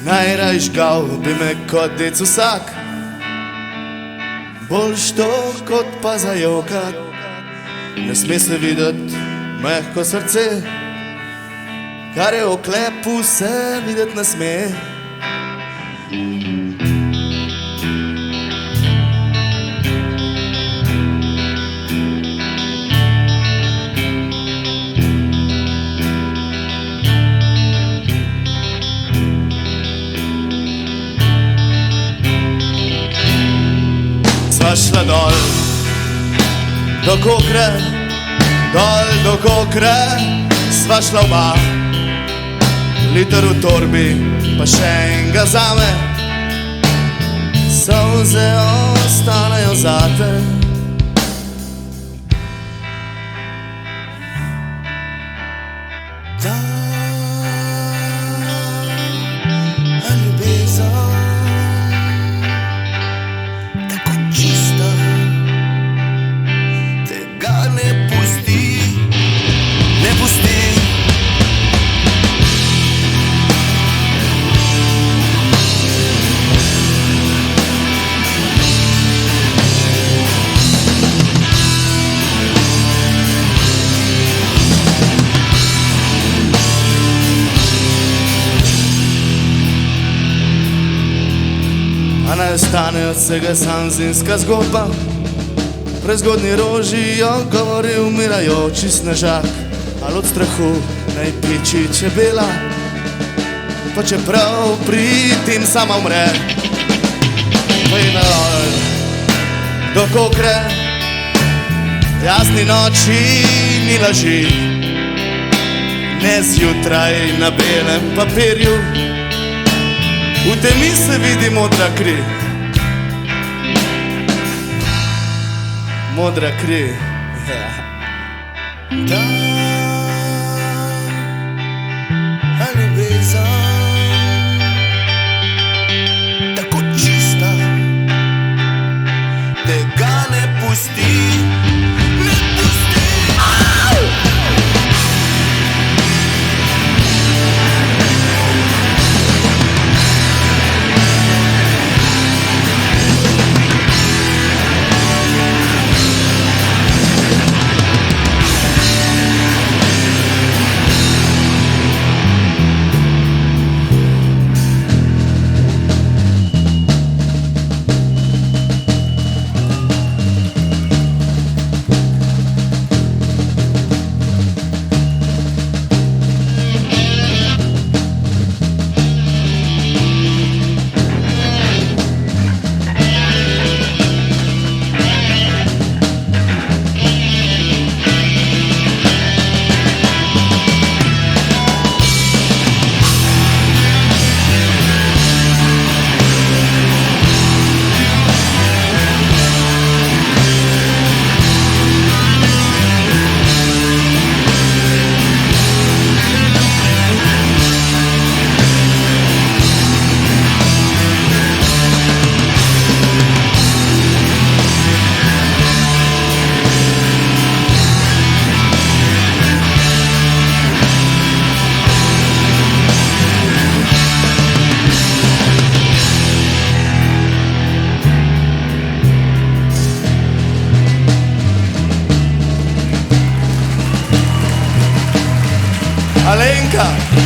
Najraj žgal bi me kot dec vsak, boljš to kot pa zajokat. Ne sme se videti mehko srce, kar je v oklepu, se videti ne sme. Sva šla dol do Kokre, dol do Kokre, sva šla oba. Liter v torbi, pa še enega zame, solze ostanejo zate. Ta ljubezen tako čista, tega ne pusti, ne pusti. A naj ostane od vsega sam zimska zgodba, prezgodni roži jo govori umirajoči snežak. Ali od strahu naj piči čebela, pa čeprav pri tem sama umre. Pojde dol do Kokre, jasni noči ni laži, ne zjutraj na belem papirju, v temi se vidi modra kri. Modra kri, ta ljubezen tako čista, tega ne pusti, ne pusti. Alenka!